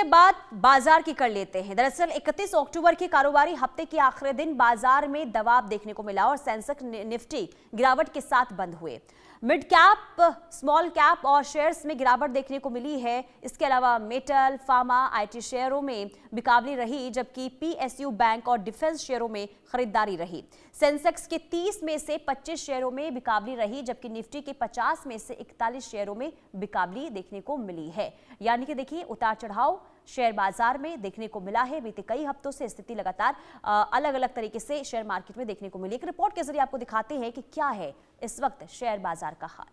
चलिए बात बाजार की कर लेते हैं। दरअसल 31 अक्टूबर के कारोबारी हफ्ते के आखिरी दिन बाजार में दबाव देखने को मिला और सेंसेक्स निफ्टी गिरावट के साथ बंद हुए। मिड कैप, स्मॉल कैप और शेयर्स में गिरावट देखने को मिली है। इसके अलावा मेटल, फार्मा, आईटी शेयरों में बिकावली रही, जबकि पीएसयू बैंक और डिफेंस शेयरों में खरीदारी रही। सेंसेक्स के 30 में से 25 शेयरों में बिकावली रही, जबकि निफ्टी के 50 में से 41 शेयरों में बिकावली देखने को मिली है। यानी कि देखिए उतार चढ़ाव शेयर बाजार में देखने को मिला है। बीते कई हफ्तों से स्थिति लगातार अलग अलग तरीके से शेयर मार्केट में देखने को मिली। एक रिपोर्ट के जरिए आपको दिखाते हैं कि क्या है इस वक्त शेयर बाजार का हाल।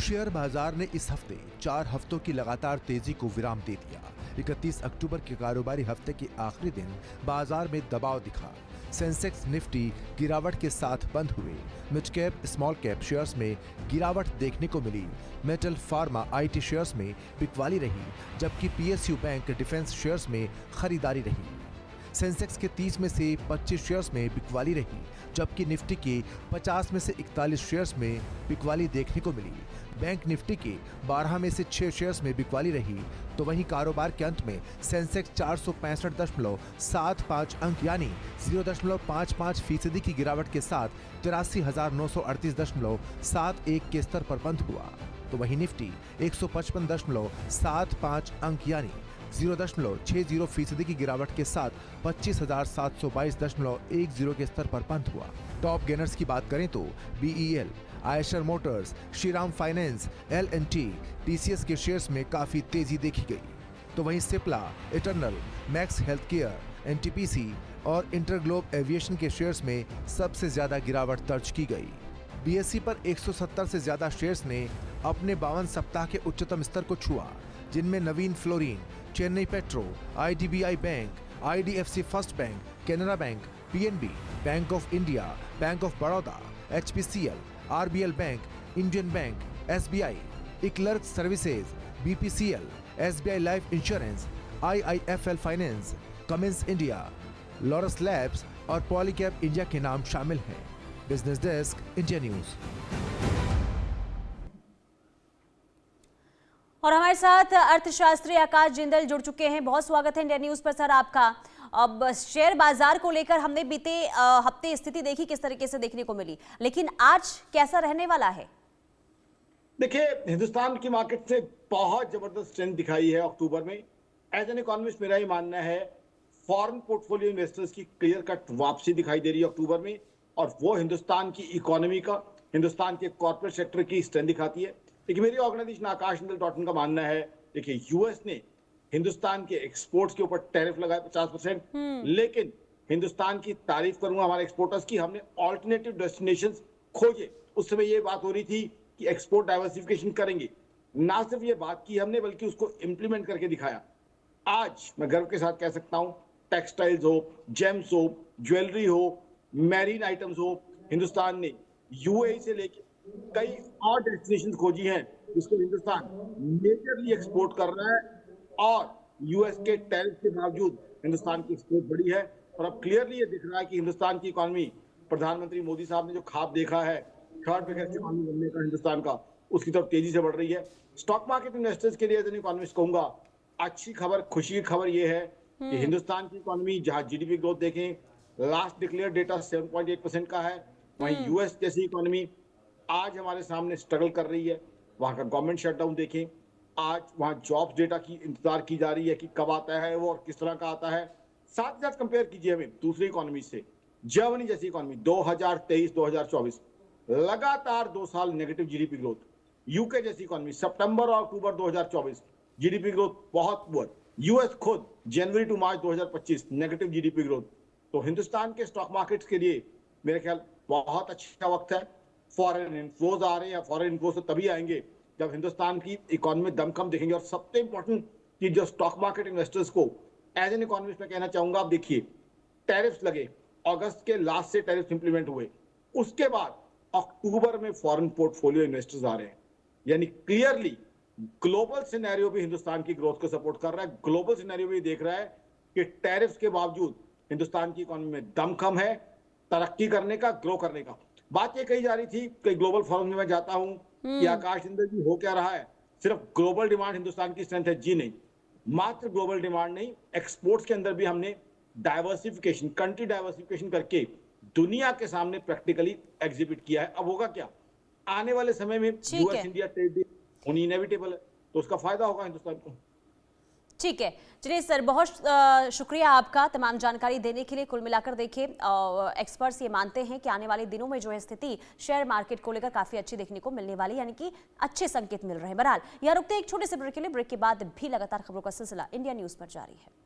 शेयर बाजार ने इस हफ्ते 4 हफ्तों की लगातार तेजी को विराम दे दिया। 31 अक्टूबर के कारोबारी हफ्ते के आखिरी दिन बाजार में दबाव दिखा। सेंसेक्स निफ्टी गिरावट के साथ बंद हुए। Mid cap, small cap shares में गिरावट देखने को मिली। मेटल, फार्मा, आईटी शेयर्स में बिकवाली रही, जबकि पीएसयू बैंक, डिफेंस शेयर्स में खरीदारी रही। सेंसेक्स के 30 में से 25 शेयर्स में बिकवाली रही, जबकि निफ्टी के 50 में से 41 शेयर्स में बिकवाली देखने को मिली। बैंक निफ्टी के 12 में से 6 शेयर्स में बिकवाली रही। तो वहीं कारोबार के अंत में सेंसेक्स 465.75 अंक यानी 0.55% की गिरावट के साथ 83,938.71 के स्तर पर बंद हुआ। तो वहीं निफ्टी 155.75 अंक यानी 0.60% की गिरावट के साथ 25,722.10 के स्तर पर बंद हुआ। टॉप गेनर्स की बात करें तो BEL, Eicher Motors, Shriram finance, L&T, TCS के शेयर्स में काफी तेजी देखी गई। तो वहीं Cipla, eternal, max health care, NTPC और इंटरग्लोब एविएशन के शेयर्स में सबसे ज्यादा गिरावट दर्ज की गई। बीएसई पर 170 से ज्यादा शेयर्स ने अपने 52 सप्ताह के उच्चतम स्तर को छुआ, जिनमें Navin fluorine, Chennai petro, IDBI bank, IDFC first bank, Canara bank, PNB, bank of India, bank of Baroda, HPCL, RBL bank, Indian bank, SBI, eClerx services, BPCL, SBI life insurance, IIFL finance, Cummins India, Laurus labs और Polycab India के नाम शामिल हैं। Business desk, India news. और हमारे साथ अर्थशास्त्री आकाश जिंदल जुड़ चुके हैं। बहुत स्वागत है इंडिया न्यूज पर सर आपका। अब शेयर बाजार को लेकर हमने बीते हफ्ते स्थिति देखी किस तरीके से देखने को मिली, लेकिन आज कैसा रहने वाला है? देखिए, हिंदुस्तान की मार्केट से बहुत जबरदस्त स्ट्रेंथ दिखाई है अक्टूबर में। एज एन इकोनॉमिस्ट मेरा ही मानना है फॉरेन पोर्टफोलियो इन्वेस्टर्स की क्लियर कट वापसी दिखाई दे रही है अक्टूबर में, और वो हिंदुस्तान की इकोनॉमी का, हिंदुस्तान के कॉर्पोरेट सेक्टर की स्ट्रेंथ दिखाती है। देखिए, मेरी ऑर्गेनाइजेशन आकाशजिंदल.in का मानना है, देखिए यूएस ने हिंदुस्तान के एक्सपोर्ट्स के ऊपर टैरिफ लगाए 50%, लेकिन हिंदुस्तान की तारीफ करूंगा हमारे एक्सपोर्टर्स की, हमने ऑल्टरनेटिव डेस्टिनेशंस खोजे। उस समय ये बात हो रही थी कि एक्सपोर्ट डाइवर्सिफिकेशन करेंगे। ना सिर्फ ये बात की हमने, बल्कि उसको इंप्लीमेंट करके दिखाया। आज मैं गर्व के साथ कह सकता हूं, टेक्सटाइल्स हो, जेम्स हो, ज्वेलरी हो, मैरीन आइटम्स हो, हिंदुस्तान ने यूएई से लेकर कई और डेस्टिनेशन खोजी हैं जिसको हिंदुस्तान मेजरली एक्सपोर्ट कर रहा है, और यूएस के टैरिफ के बावजूद हिंदुस्तान की एक्सपोर्ट बढ़ी है। और अब क्लियरली ये दिख रहा है कि हिंदुस्तान की इकोनॉमी, प्रधानमंत्री मोदी साहब ने जो ख्वाब देखा है थर्ड बिगेस्ट इकोनॉमी बनने का हिंदुस्तान का, उसकी तरफ तेजी से बढ़ रही है। स्टॉक मार्केट इन्वेस्टर्स के लिए एज एन इकोनॉमिस्ट कहूंगा, अच्छी खबर, खुशी की खबर ये है कि हिंदुस्तान की इकोनॉमी, जहां जीडीपी ग्रोथ देखें, लास्ट डिक्लेयर डेटा 7.8% का है, वहीं यूएस जैसी इकोनॉमी आज हमारे सामने स्ट्रगल कर रही है। वहां का गवर्नमेंट शटडाउन देखें, आज वहां जॉब्स डेटा की इंतजार की जा रही है कि कब आता है वो और किस तरह का आता है। साथ ही साथ कंपेयर कीजिए हमें दूसरी इकोनॉमी से, जर्मनी जैसी इकोनॉमी 2023-2024 लगातार 2 साल नेगेटिव जीडीपी ग्रोथ। यूके जैसी इकोनॉमी सितंबर और अक्टूबर 2024 जीडीपी ग्रोथ बहुत पुअर। यूएस खुद जनवरी टू मार्च 2025 नेगेटिव जीडीपी ग्रोथ। तो हिंदुस्तान के स्टॉक मार्केट्स के लिए मेरे ख्याल बहुत अच्छा वक्त है। फॉरेन इन्फ्लोज आ रहे हैं, फॉरेन इन्फ्लोज तो तभी आएंगे जब हिंदुस्तान की इकोनॉमी में दमखम दिखेंगे। और सबसे इंपॉर्टेंट चीज जो स्टॉक मार्केट इन्वेस्टर्स को एज एन इकोनॉमिस्ट में कहना चाहूंगा, आप देखिए टैरिफ्स लगे, अगस्त के लास्ट से टैरिफ्स इंप्लीमेंट हुए, उसके बाद अक्टूबर में फॉरेन पोर्टफोलियो इन्वेस्टर्स आ रहे हैं, यानी क्लियरली ग्लोबल सिनेरियो भी हिंदुस्तान की ग्रोथ को सपोर्ट कर रहा है। ग्लोबल सिनेरियो भी देख रहा है कि टैरिफ्स के बावजूद हिंदुस्तान की इकोनॉमी में दमखम है तरक्की करने का, ग्रो करने का। बात ये कही जा रही थी कि ग्लोबल फोरम में मैं जाता हूं कि आकाश जिंदल जी हो क्या रहा है, सिर्फ ग्लोबल डिमांड हिंदुस्तान की स्ट्रेंथ है जी नहीं, मात्र ग्लोबल डिमांड नहीं, एक्सपोर्ट्स के अंदर भी हमने डाइवर्सिफिकेशन, कंट्री डाइवर्सिफिकेशन करके दुनिया के सामने प्रैक्टिकली एग्जिबिट किया है। अब होगा क्या, आने वाले समय में यूएस इंडिया ट्रेड डील होनी इनएविटेबल है, तो उसका फायदा होगा हिंदुस्तान को। ठीक है, चलिए सर, बहुत शुक्रिया आपका तमाम जानकारी देने के लिए। कुल मिलाकर देखिए, एक्सपर्ट्स ये मानते हैं कि आने वाले दिनों में जो है स्थिति शेयर मार्केट को लेकर काफी अच्छी देखने को मिलने वाली, यानी कि अच्छे संकेत मिल रहे हैं। बहरहाल यहाँ रुकते हैं एक छोटे से ब्रेक के लिए। ब्रेक के बाद भी लगातार खबरों का सिलसिला इंडिया न्यूज पर जारी है।